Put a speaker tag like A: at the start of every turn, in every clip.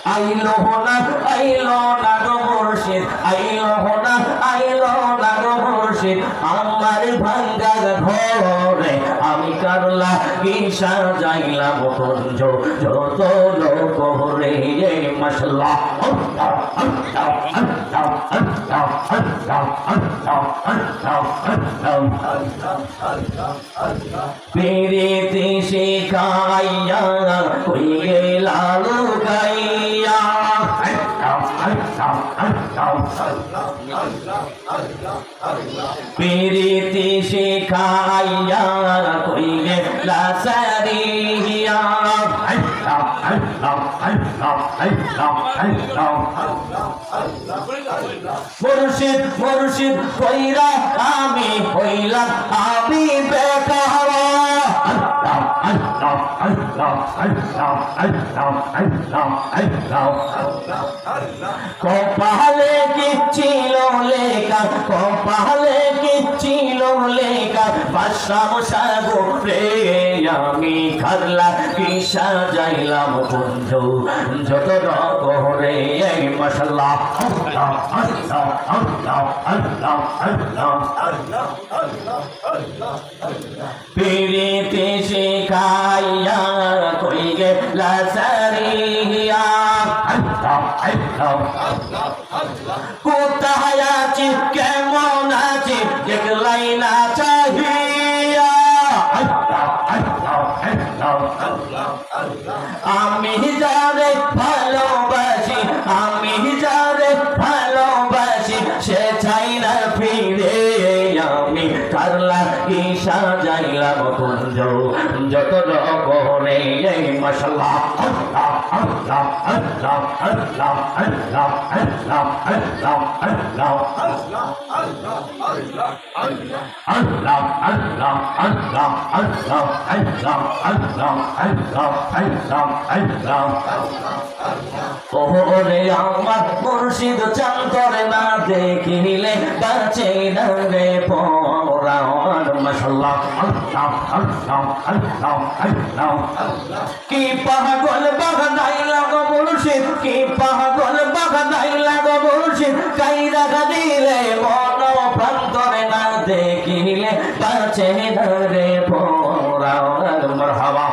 A: আইলো না গো মুর্শিদ আইলো না গো মুর্শিদ আমার ভাঙ্গা ঘরে আমি কারলা কি সাজাইলাম কুঞ্জ যত লোক রে মশলা পেরেতে শিখাইয়া কই গেলা লুকাইয়া পেরেতে শিখাইয়া কই গেলা সারিয়া মুর্শিদ মুর্শিদ কইরা আমি হইলাম আমি বেকার কপালে কি ছিল লেখা কপালে কি ছিল লেখা বাদশাহ সাগো রে আমি খারলা কি সাজাইলাম কুঞ্জ যত রকরে এই মশলা পিরিতে শিখাইয়া কই গেলা সারিয়া কোথায় আছি কেমন আছি দেখলাই না চাহিয়া আমি যারে ভালোবাসি আমি যারে ভালোবাসি সে চাই না ফিরে আমি কারলা কি সাজাইলাম কুঞ্জ যত রকরে এই মশলা ওরে আমার মুর্শিদ চান্তরে না দেখিলে বাঁচে না রে পরার মশলা কি পাগল বাগাইলা গো মুর্শিদ কি পাগল বাগাইলা গো মুর্শিদ কাইরা দিলে মন প্রান্তরে না দেখিলে বাঁচে না রে পরার মারহাবা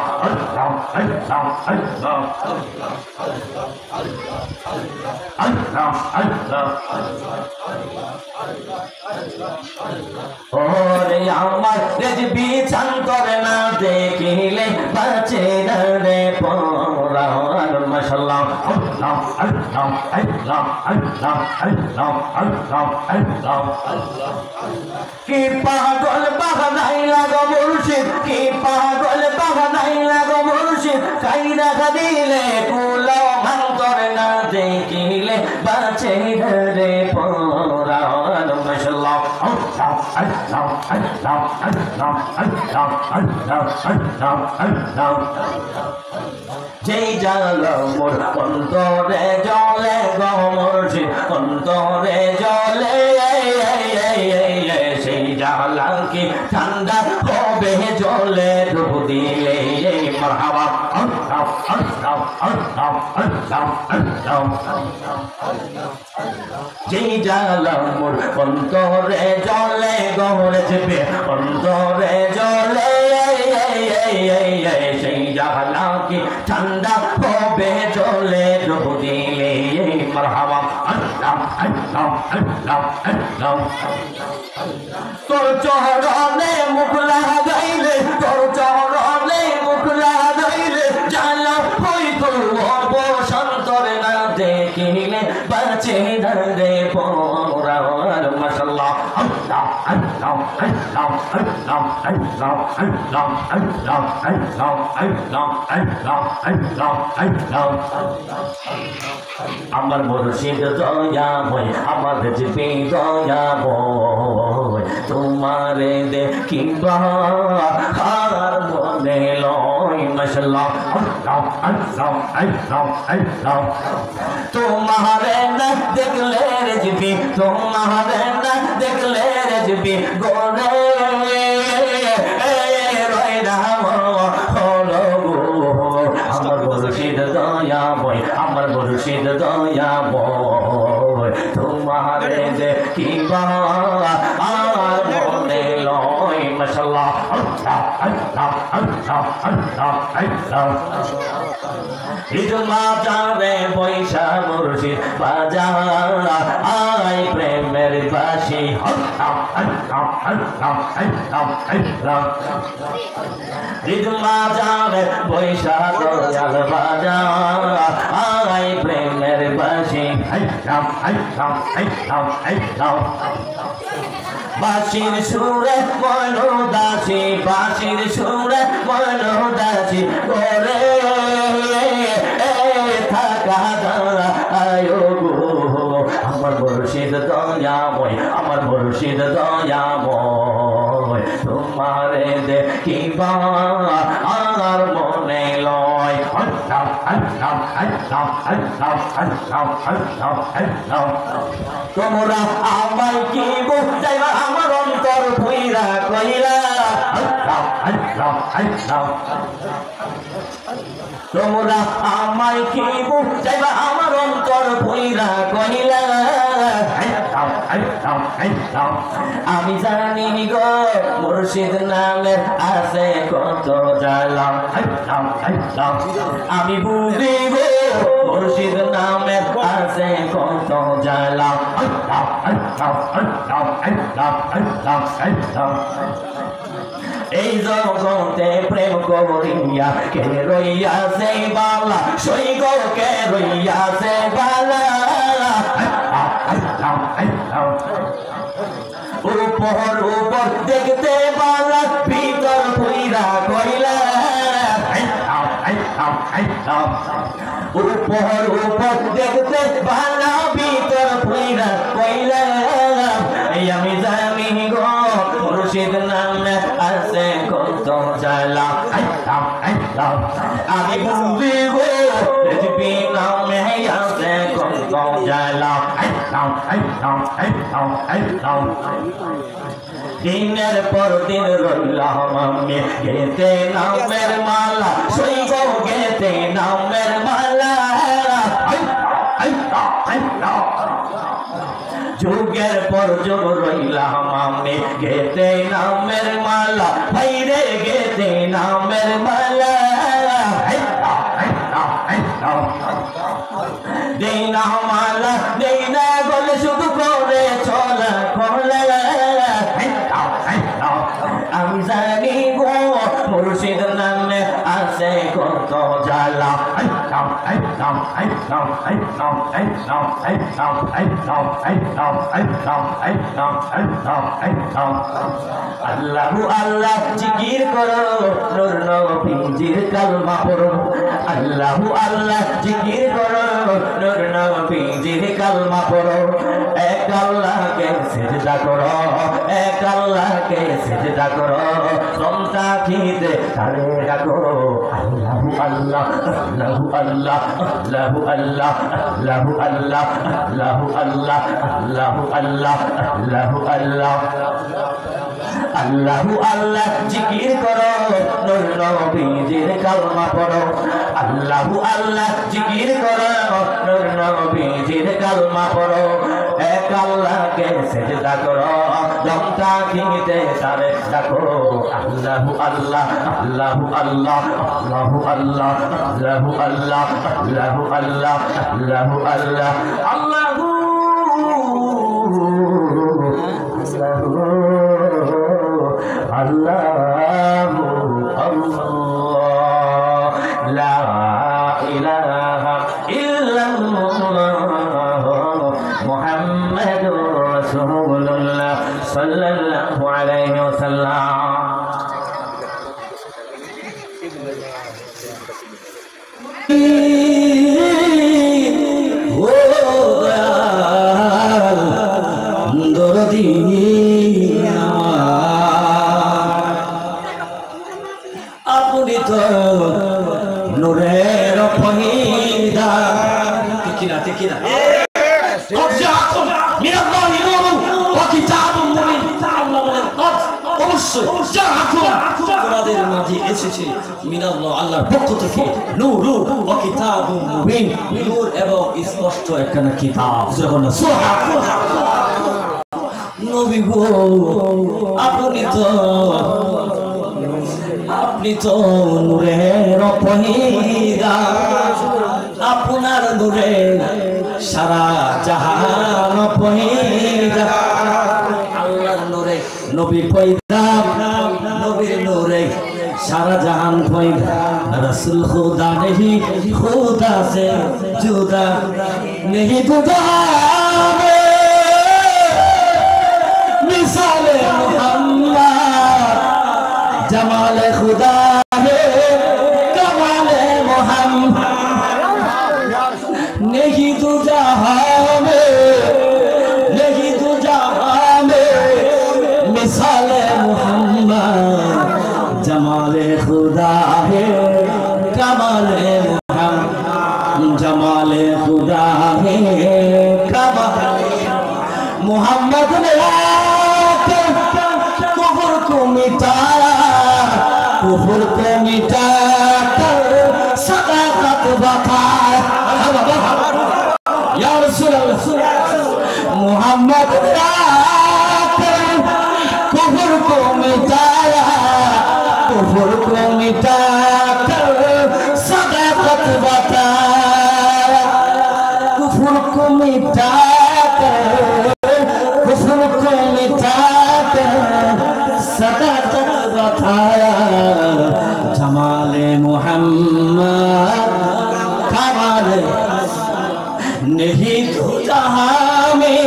A: ওরে আমার রেজবি চান্তরে না দেখিলে বাঁচে না রে পরার মশলা কি পাগল বাগাইলা গো মুর্শিদ কি পাগল বাগাইলা গো মুর্শিদ কাইরা দিলে কুলো ভান্তরে না দেখিলে বাঁচে না রে পরার মশলা যেই জাল মোর অন্তরে জলে গো মুর্শিদ অন্তরে জলে সেই জালা কি ঠান্ডা হবে জলে ডুব দিলে মারহাবা যেই জালা মোর অন্তরে জলে গহরে চেপে অন্তরে জলে সেই জালা কি ঠান্ডা হবে জলে ডুব দিলে মারহাবা তোর চরণে মুখ লাগাইলে তোর চরণে মুখ লাগাইলে জালা হইতো অবসন্তরে না দেখিলে বাঁচে না রে পরার মশলা আমার মুর্শিদ দয়া হয় আমার রেজবি দয়া হয় তোমারে দেখিবা আর মনে লয় মশলা তোমারে না দেখলে রেজবি তোমারে না দেখলে রেজবি গোরে রয় রাম মুর্শিদ দয়াময় তোমারে দেখিবা আর মনে লয় মাশাআল্লাহ আল্লাহ আল্লাহ আল্লাহ আল্লাহ ঈদ মাজারে বৈশা মুর্শিদ বাজা আই প্রেমের বাসি আল্লাহ আল্লাহ আল্লাহ আল্লাহ আল্লাহ ঈদ মাজারে বৈশা দয়াল বাজা আই প্রেমের বাসি আল্লাহ আল্লাহ আল্লাহ আল্লাহ বাঁশির সুরে মন দাসী বাঁশির সুরে মন দাসী ওরে থাকা আয়ো গো আমার মুর্শিদ দয়াময় আমার মুর্শিদ দয়াময় তোমারে দেখিবা আর মনে লয় আল্লাহ আল্লাহ আল্লাহ আল্লাহ আল্লাহ আল্লাহ আল্লাহ তোমরা আমায় কি বুঝাইবা আমার অন্তর ভুইরা কইলা আল্লাহ আল্লাহ আল্লাহ তোমরা আমায় কি বুঝাইবা আমার অন্তর ভুইরা কইলা আমি জানি গো মুর্শিদ নামের আছে কত জ্বালা আমি বুঝি গো মুর্শিদ নামের আছে কত জ্বালা এই জগতে প্রেম করিয়া কে রইয়াছে বালা সৈগ কে রইয়াছে বালা উপর উপর দেখতে বালা ভিতর ভুইরা কইলা উপর উপর দেখতে বালা ভিতর ভুইরা কইলা আমি জানি গো মুর্শিদ নামে আছে কত জ্বালা আমি বুঝি গো পৃথিবী নামে আছে কত জ্বালা দিনের পর দিন রইলাম আমি গেতে নামের মালা সইব গেতে নামের মালা যুগের পর যুগ রইলাম আমি গেতে নামের মালা ভাইরে গেতে নামের মালা দেনা মালা দেনা বলে শুধু করে চলা খোলা আমি জানি গো মুর্শিদ নামে আছে কত জ্বালা আল্লাহু আল্লাহ জিকির করো নূর নবীজির কালমা পড়ো আল্লাহু আল্লাহ জিকির করো নূর নবীজির কালমা পড়ো এক আল্লাহকে সিজদা করো এক আল্লাহকে সিজদা করো সন্তা খিদে তারে রাখো আল্লাহু আল্লাহ আল্লাহু আল্লাহ আল্লাহু আল্লাহ আল্লাহু আল্লাহ আল্লাহু আল্লাহ আল্লাহু আল্লাহ আল্লাহু আল্লাহ আল্লাহু আল্লাহ জিকির করো নূর নবীজির কালমা পড়ো আল্লাহু আল্লাহ জিকির করো নূর নবীজির কালমা পড়ো এক আল্লাহকে সিজদা করো দমটা খিদে তারে রাখো আল্লাহু আল্লাহ আল্লাহু আল্লাহ আল্লাহু আল্লাহ আল্লাহু আল্লাহ আল্লাহু আল্লাহ আল্লাহু আল্লাহ আল্লাহু আল্লাহু আল্লাহ লা ইলাহা ইল্লাল্লাহ মুহাম্মাদুর রাসূলুল্লাহ সাল্লাল্লাহু আলাইহি ওয়াসাল্লাম আপনি তো নূরের পহিদা ঠিক না ঠিক না অবশ্যই তোমাদের মাঝে
B: এসেছে মিনাল্লাহ আল্লাহর পক্ষ থেকে নূরু ওয়া কিতাবুম মুবিন নূর এবং স্পষ্ট একখানা কিতাব যখন নবী গো আপনি তো নূরের পহিরা আপনার নূরে সারা জাহান পহিরা আল্লাহর নূরে নবী পয়দা নবীর নূরে सारा जहान पैदा रसूल खुदा नहीं खुदा से जुदा नहीं जुदा मिसाल मोहम्मद जमाल खुदा है कमाल मोहम्मद नहीं जुदा में नहीं जुदा में मिसाल मोहम्मद जमाले खुदा है कमाले मोहम्मद जमाले खुदा है कमाले मोहम्मद ने आकर कुफर को मिटाया कुफर को मिटाकर सदाकत बताया या रसूल अल्लाह मोहम्मद ने आकर कुफर को मिटाया कुफर को मिटाकर सदाकत बताया कुफर को मिटाकर सदाकत बताया जमाले मोहम्मद कमाले नहीं तो जहां में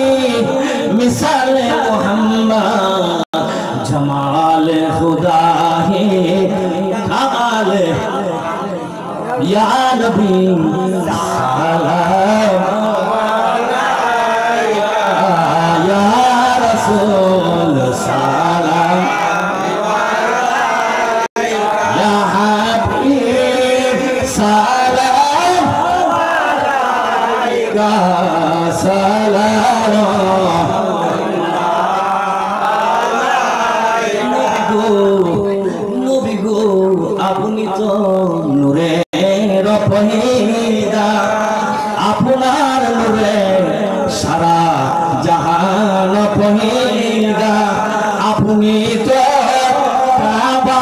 B: मिसाल मोहम्मद जमाल खुदा है कमाल या नबी सलाम या रसूल सलाम या हबीब सलाम का सलाम नबी गो আপনি তো নূরের পহিদা আপনার নূরে সারা জাহান পহিদা আপনি তো কাবা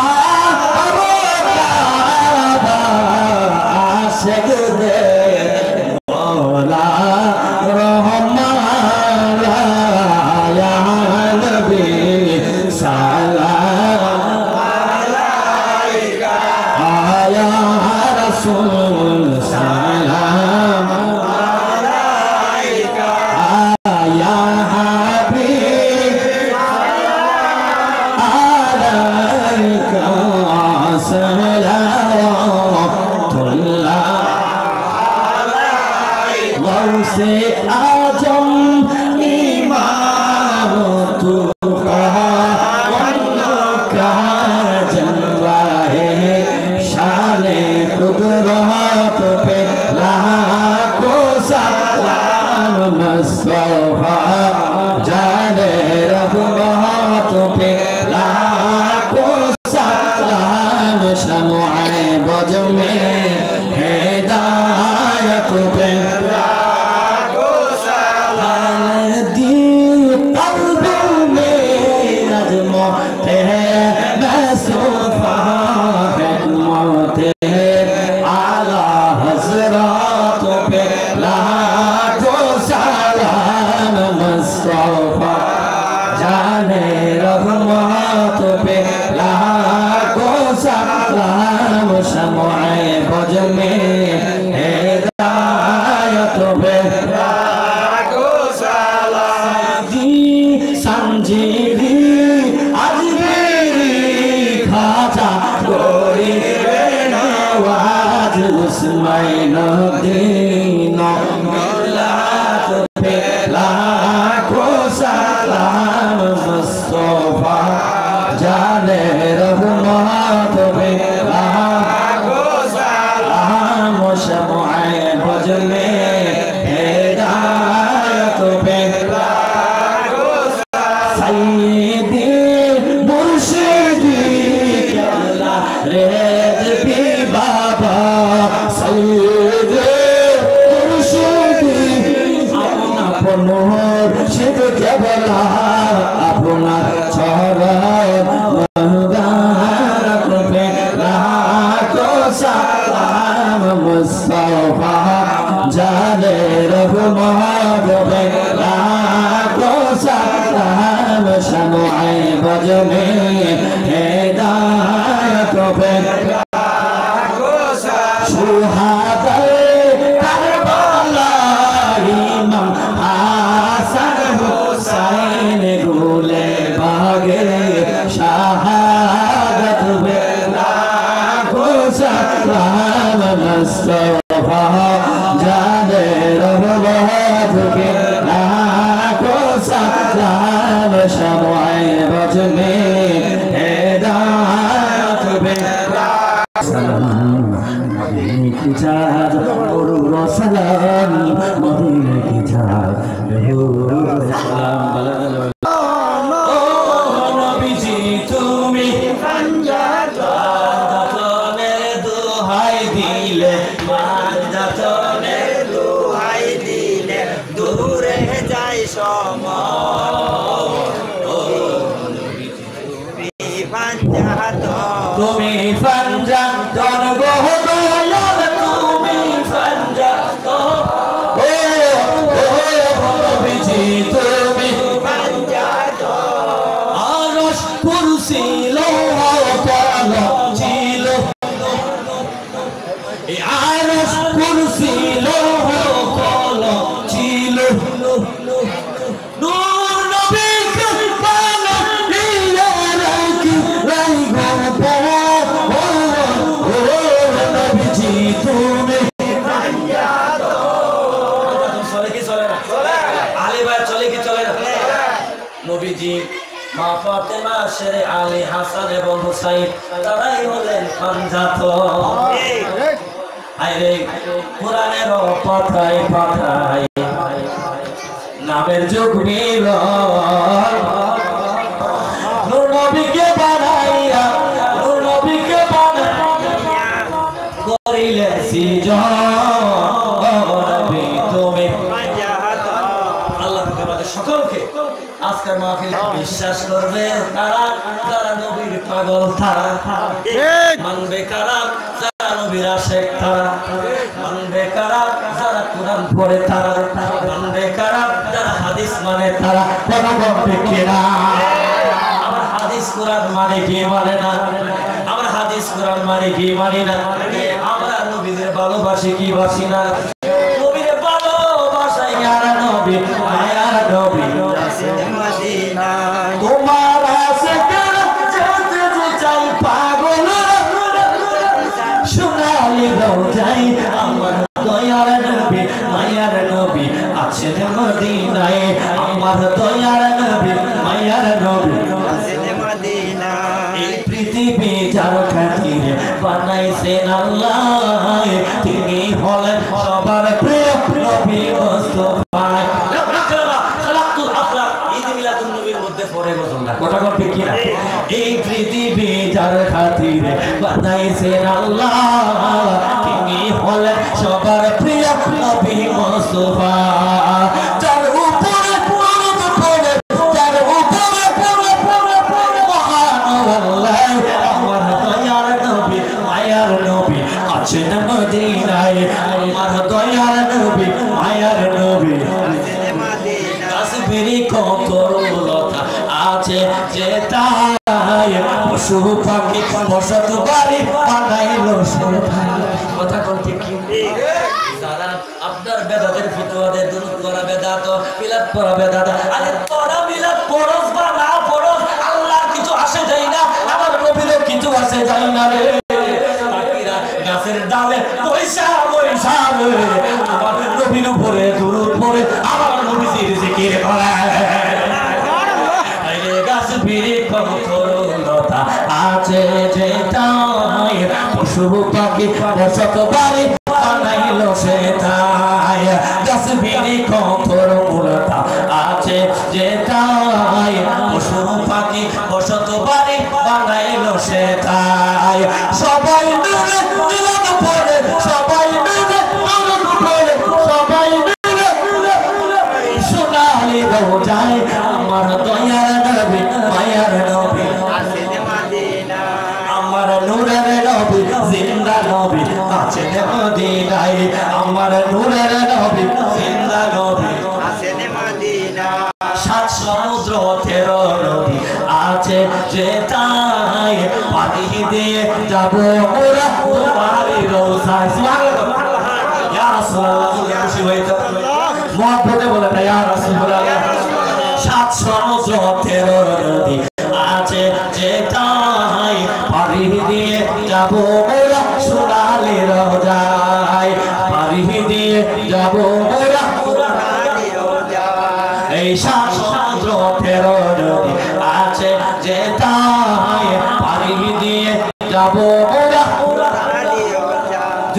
B: আশিক দে মওলা রহমান ইয়া নবী সালাম আলাইকা ইয়া রাসূল সালাম আলাইকা ইয়া হাবিব আলাইকা সালাতুল্লাহ গৌসে আজম ইমাম তুকা का जलवा है शाने कुदरत पे लाखों सलाम मुस्तफा जाने रहमत पे लाखों सलाम शमुए बज में हिदायत पे लाखों सलाम दी कल्ब में नज़्मत है आला हज़रात पे लाखों सलाम मुस्तफा जाने रहमत पे लाखों सलाम शमुए बज में हिदायत पे लाखों सलाम दी संजीवी खाजा गोरी नवाज उस्मान दीन मिलाद पे लाखों सलाम मुस्तफा जाने रहमत पे लाखों सलाम
A: সালাম মুস্তাফা জানে রহমত লাখো সালাম শানুআ বজনে হেদায়েত পে লাখো সুহাদা কারবালা ইমাম হাসান হুসাইন গুলে বাগে শাহাদাত পে লাখো সালাম মুস্তাফা জানে রহমত কে লাখো সালাম শানুআ বজনে হেদায়েত পে সালাম মদিনে কি জাত করুন সালাম মদিনে কি জাত সালাম নবীজি তুমি জাতনের দোহাই দিলে জাতনের দোহাই দিলে দূরে যায় তুমি ফানজাতন গহদয়াল তুমি ফানজাতন ও নবীজি তুমি ফানজাতন আরশ কুরসি লৌহ কলম ছিল এই আরশ কুরসি লৌহ কলম ছিল নূর নবীকে বানাইয়া রাখি রাইগো তুমি চলে কি চলে না আলী ভাই চলে কি চলে না নবীজি মা ফাতেমা শেরে আলী হাসান এবং হুসাইন তারাই হলেন ফানজাতন আইরে কোরআনের পাতায় পাতায় নামের যুগ মিল নূর নবীকে বানাইয়া নূর নবীকে বানাইয়া করিলেন সৃজন তুমি আল্লাহ তোমাদের সকলকে আজকের মাহফিলে বিশ্বাস করবে তারা যারা নবীর পাগল তারা মানবে কারা যারা নবীর আশিক তারা মানবে কারা যারা কোরআন পড়ে তারা মানবে কারা যারা হাদিস মানে তারা কোন বলবে কিনা আমরা হাদিস কোরআন মানে কি মানে না আমরা হাদিস কোরআন মানে কি মানি না আমরা নবীদের ভালোবাসি কি বাসি না নবীর ভালোবাসাই আর নবী মায়ার নবী মদিনা তোমার আছে যেতে যে চাই পাগল সোনালি রওজাই আমার দয়ার নবী মায়ার নবী আছেন মদিনায় আমার দয়ার নবী মায়ার নবী আছেন মদিনা এই পৃথিবী যার খাতিরে বানাইছেন আল্লাহ তিনি হলেন সবার প্রিয় নবী মুস্তাফা এই পৃথিবী যার খাতিরে বানাইছেন আল্লাহ তিনি হলেন সবার প্রিয় নবী মুস্তাফা যার উপরে যার উপরে মহান আল্লাহ আমার দয়ার নবী মায়ার নবী আছেন মদিনায় আমার দয়ার নবী মায়ার নবী কাশ্মীরি কতরলতা আছে যে তাই পশু পাখি বসত বাড়ি বানাইলো কথা বলতে কি যারা আপনার বেদাতের ফতোয়াদের দুরূদ করা বেদাত মিলাদ পড়া বেদাত আরে তোরা মিলাদ পড়স বা না পড়স আল্লাহ কিছু আসে যায় না আমার নবীরও কিছু আসে যায় না রে পাখিরা গাছের ডালে বৈশা বৈশা আমার নবীর উপরে দুরূদ পড়ে আমার নবীর জিকির করে আছে যে তাই পশু পাখি বসত বাড়ি বানাইলো সে তাই কাশ্মীরি কঠোর মূলতা আছে যে তাই পশু পাখি বসত বাড়ি বানাইলো সে তাই সবাই মিলে মিলন পড়ে সবাই মিলে মিলন পড়ে সবাই মিলে সোনালি রোজায় আমার দয়ার নবী মায়ার নবী আমার নূরের নবী জিন্দা নবী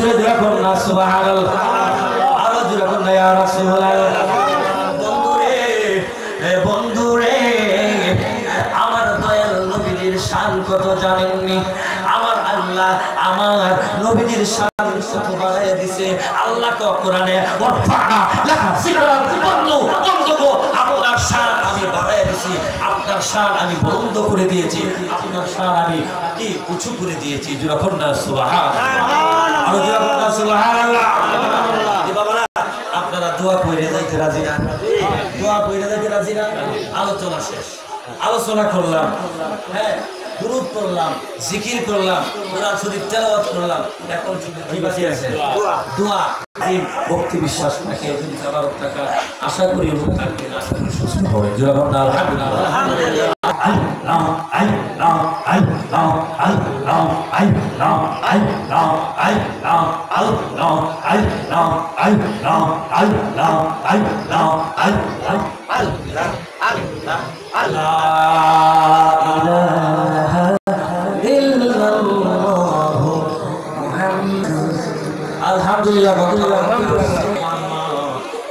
A: জোরে জোরে করুন না সুবহানাল্লাহ, আরো জোরে করুন না ইয়া রাসূলুল্লাহ। বন্ধুরে, বন্ধুরে, আমার দয়াল নবীর শান কত জানেননি? আমার আল্লাহ আমার নবীর শান কত বাড়ায় দিছে। আল্লাহ তো কোরআনে ওয়াফানা লাকা সিকরাত, বন্ধু বন্ধু আপনার শান আমি বাড়ায় দিয়েছি, আপনার শান আমি বন্ধ করে দিয়েছি, আপনার শান আমি কি উঁচু করে দিয়েছি। যখন না সুবহানাল্লাহ, আর যখন না সুবহানাল্লাহ। বাবারা আপনারা দোয়া করে যাইতে রাজি না? দোয়া করে যাইতে রাজি না? আলোচনা শেষ, আলোচনা করলাম, হ্যাঁ দুরূদ করলাম, জিকির করলাম, কোরআন শরীফ তেলাওয়াত করলাম, এখন কি বাকি আছে? দোয়া। এই ভক্তি বিশ্বাস থাকে, যদি আমার টাকা আশা করি রূপ থাকবে, আশা করি সুস্থ হবে। যখন না আলহামদুলিল্লাহ আল্লাহ আল্লাহ আল্লাহ আল্লাহ আল্লাহ আল্লাহ আল্লাহ আল্লাহ আল্লাহ আল্লাহ আল্লাহ আল্লাহ আল্লাহ আল্লাহ আল্লাহ আল্লাহ ইলাহা ইল্লাল্লাহ মুহাম্মাদুর আলহামদুলিল্লাহ।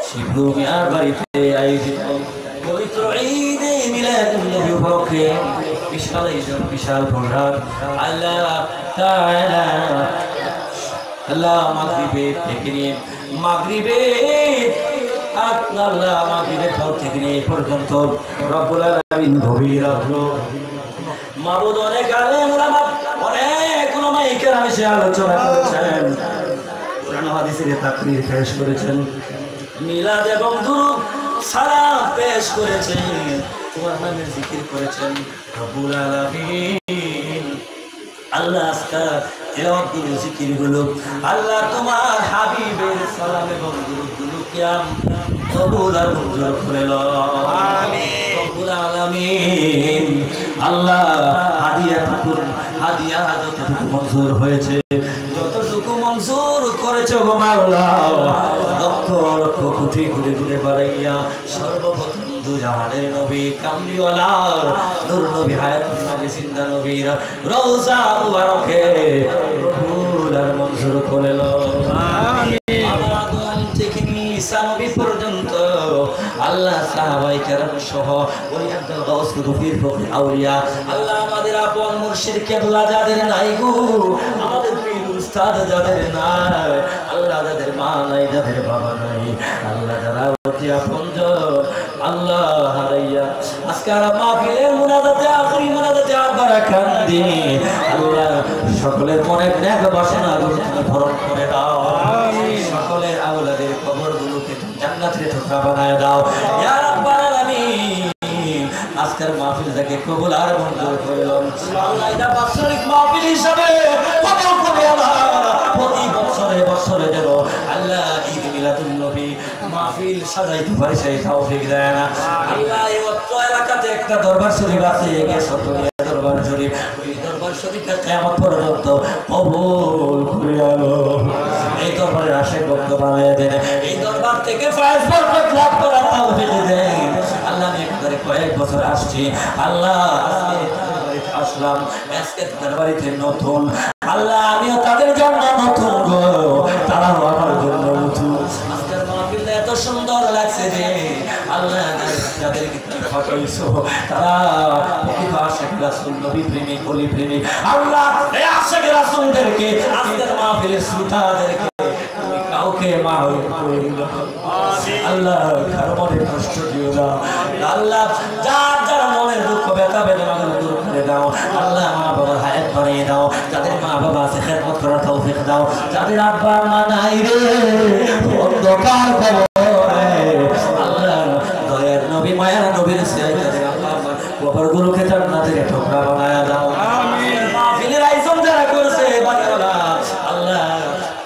A: শিবলু মিয়ার বাড়িতে আয়োজিত পবিত্র ঈদে মিলাদুন নবী উপলক্ষে বিশাল আয়োজন, বিশাল প্রোগ্রাম। আল্লাহ তাআলা আল্লাহ মাগরিবে থেকে নিয়ে মাগরিবে আল্লাহ মাগরিবের পর থেকে নিয়ে পর্যন্ত রব্বুল আলামিন গভীর রাত্র মাবুদ অনেক আলেম ওলামা অনেক ওলামায়ে কেরাম এসে আলোচনা করেছেন, কোরআন হাদিসের তাকরীর পেশ করেছেন, মিলাদ এবং দুরূদ সালাম পেশ করেছেন, তোমার নামের জিকির করেছেন রব্বুল আলামিন। আল্লাহ আজকে তেলাওয়াত গুলো জিকির গুলো আল্লাহ তোমার হাবিবের সালাম এবং দুরূদগুলো কিয়াম কবুল আর মঞ্জুর করে লও আমিন রব্বুল আলামিন। আল্লাহ হাদিয়া যতটুকু মঞ্জুর হয়েছে, যতটুকু মঞ্জুর করেছে গো মাওলা, লক্ষ লক্ষ কোটি ঘুরে ঘুরে বাড়াইয়া সর্বপ্রথম দুজাহানের নবী কামলিওয়ালা নূর নবী হায়াতুন নবী জিন্দা নবীর রওজা মুবারকে কবুল আর মঞ্জুর করে লও আমিন। আদম থেকে ঈসা নবী পর্যন্ত আল্লাহ সাহাবায়ে কেরাম সহ ওই একদল গাউস কুতুবের ফকির আউলিয়া আল্লাহ আমাদের আপন মুর্শিদ কেবলা যাদের নাই গো, আমাদের পীর উস্তাদ যাদের নাই, আল্লাহ যাদের মা নাই, যাদের বাবা নাই, আল্লাহ যারা অতি আপনজন আল্লাহ হারাইয়া আজকে মাহফিলের মুনাজাতে আখরি মুনাজাতে বারাকাত দিন আল্লাহ সকলের মনে নেক বাসনা পূরণ করে দাও আমিন। সকলের আওলাদের কবরগুলোকে জান্নাতের টুকরা বানায় দাও ইয়া রাব্বাল আলামিন। আজকের মাহফিল থেকে কবুল আর মঞ্জুর করে দাও আল্লাহ। এটা বাৎসরিক মাহফিল হিসাবে কবুল করে আল্লাহ, প্রতি বছরে বছরে যেন আল্লাহ ঈদ মিলাদুন নবী মাহফিল সাজাইতে পারি সেই তৌফিক দেয় না আল্লাহ। এই অত্র এলাকাতে একটা দরবার শরীফ আছে, সত্যিয়া দরবার শরীফ, ওই দরবার শরীফটা কিয়ামত পর্যন্ত কবুল করে আলো। এই দরবারের আশীর্বাদ ভক্ত বানায় দেন, এই দরবার থেকে ফয়েজ বরকত লাভ করার তৌফিক দেন আল্লাহ। আমি এখানে কয়েক বছর আসছি আল্লাহ, আসলাম আজকে তাদের বাড়িতে নতুন আল্লাহ, আমিও তাদের জন্য নতুন গো, তারাও আমার জন্য নতুন। আজকের মাহফিল এত সুন্দর লাগছে যে আল্লাহ যাদেরকে ফটোইছো তারা প্রকৃত আশিক রাসূল নবী প্রেমিক ওলি প্রেমিক আল্লাহ, এই আশিক রাসূলদেরকে আজকের মাহফিলের শ্রোতাদেরকে তুমি কাউকে মাফ করে দিও আল্লাহ, কারো মনে কষ্ট দিও না আল্লাহ, যার যার মনের দুঃখ ব্যথা বেদনাগুলো দূর করে দাও আল্লাহ। মা বাবার হায়াত বাড়িয়ে দাও, যাদের মা বাবা আছে খেদমত করার তৌফিক দাও, যাদের আব্বা মা নাই রে অন্ধকার কবরে আল্লাহ দয়ার নবী মায়ার নবীর সিরায় যাদের আব্বা মা কবরগুলোকে জান্নাতের টুকরা বানায়া দাও আমিন। মাহফিলের আয়োজন যারা করেছে বানাওয়ালা আল্লাহ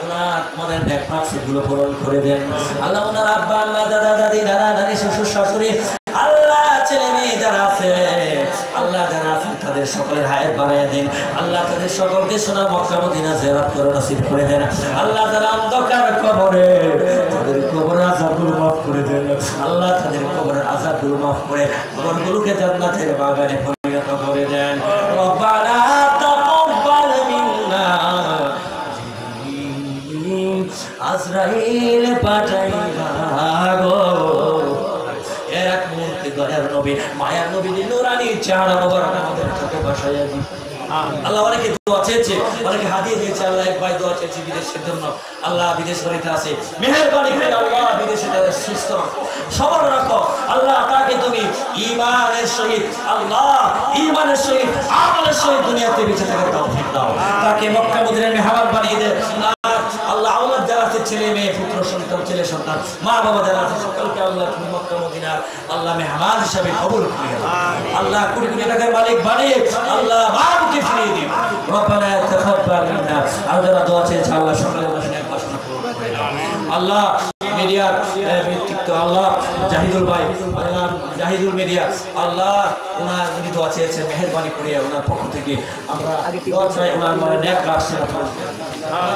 A: ওনার মনের নেকমাক সেগুলো পূরণ করে দেন আল্লাহ। ওনার আব্বা আম্মা দাদা দাদি নানা নানি শ্বশুর শাশুড়ি আল্লাহ ছেলে মেয়ে যারা আছে আল্লাহ যারা আছেন তাদের সকলের হায়াত বাড়াইয়া দেন আল্লাহ, তাদের সকলকে সোনা মক্কা মদিনা জিয়ারত করে নসিব করে দেন আল্লাহ। যারা অন্ধকার কবরে তাদের কবরের আযাবগুলো মাফ করে দেন আল্লাহ, তাদের কবরের আযাবগুলো মাফ করে কবরগুলোকে জান্নাতের বাগানে পরিণত করে দেন। রব্বানা তাকাব্বাল মিন্না
B: আজরাইল পাঠাইলা গো এর এক মুহূর্তে দয়ার নবী মায়ার নবী নূরানি চেহারা মোবারক আমাদের চোখে ভাসাইয়া দিন। আল্লাহ অনেকে দোয়া চেয়েছে, অনেকে হাদিয়া দিয়েছে। আল্লাহ এক ভাই দোয়া চেয়েছে বিদেশের জন্য, আল্লাহ বিদেশ বাড়িতে আছে, মেহেরবানি করে আল্লাহ বিদেশে তাদের সুস্থ সবল রাখো। আল্লাহ তাকে তুমি ঈমানের সহিত আল্লাহ ঈমানের সহিত আমলের সহিত দুনিয়াতে বেঁচে থাকার তৌফিক দাও। তাকে মক্কা মদিনার মেহমান বানিয়ে দে আল্লাহ। আওলাদ যারা আছে, ছেলে মেয়ে পুত্র সন্তান ছেলে সন্তান মা বাবা যারা আছে, সকলকে আল্লাহ তুমি মক্কা মদিনার আল্লাহ মেহমান হিসাবে কবুল করে নাও। আল্লাহ কোটি কোটি টাকার মালিক বানিয়ে আল্লাহ মাকে ফিরিয়ে দিন। রব্বানা তাকাব্বাল মিন্না। আর যারা দোয়া চেয়েছে আল্লাহ সকলের বাসনা বাসনা পূরণ করে দাও। আল্লাহ মিডিয়ার ব্যক্তিত্ব আল্লাহ জাহিদুল ভাই, আল্লাহ জাহিদুল মিডিয়া আল্লাহ ওনার উনি দোয়া চেয়েছেন, মেহেরবানি করে ওনার পক্ষ থেকে আমরা দোয়া চাই ওনার মানে নেক বাসনা পূরণ করে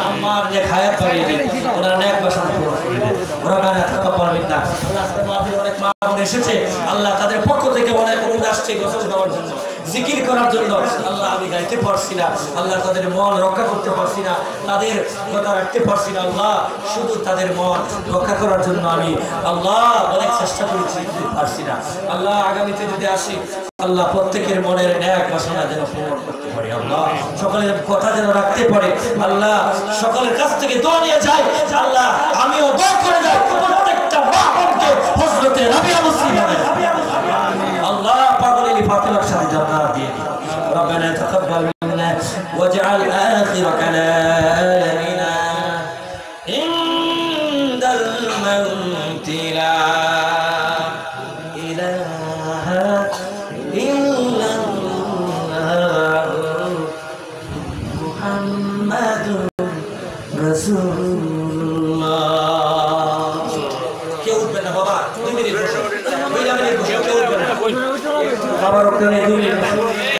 B: আমার নেক হায়াত বাড়িয়ে দিন, ওনার নেক বাসনা পূরণ করে দিন। রব্বানা তাকাব্বাল মিন্না। আল্লাহ আজকে মাহফিলে অনেক মা বোন এসেছে, আল্লাহ তাদের পক্ষ থেকে অনেক অনুরোধ আসছে গোসল দেওয়ার জন্য, জিকির করার জন্য। আল্লাহ আমি গাইতে পারছি না, আল্লাহ তাদের মন রক্ষা করতে পারছি না, তাদের কথা রাখতে পারছি না। আল্লাহ শুধু তাদের মন রক্ষা করার জন্য আমি আল্লাহ অনেক চেষ্টা করেছি, পারছি না। আল্লাহ আগামীতে যদি আসি আল্লাহ প্রত্যেকের মনের ন্যাক বাসনা যেন পূরণ করতে পারি, আল্লাহ সকলের কথা যেন রাখতে পারে, আল্লাহ সকলের কাছ থেকে দোয়া নিয়ে যায়। আল্লাহ আমিও দোয়া করে যাই প্রত্যেকটা মা বোনকে হযরতে রাবিয়া মুসলিম আল্লাহ পাগলের ফাতিমার সাথে জান্নাত দিয়ে দিন। ربنا تقبل منا واجعل آخر كلامنا عند الموت لا إله إلا الله محمد رسول الله। কেউ উঠবে না বাবা, 2 মিনিট বসো, 2 মিনিট বসো, কেউ উঠবে না বাবা, রক্ত নেই, 2 মিনিট।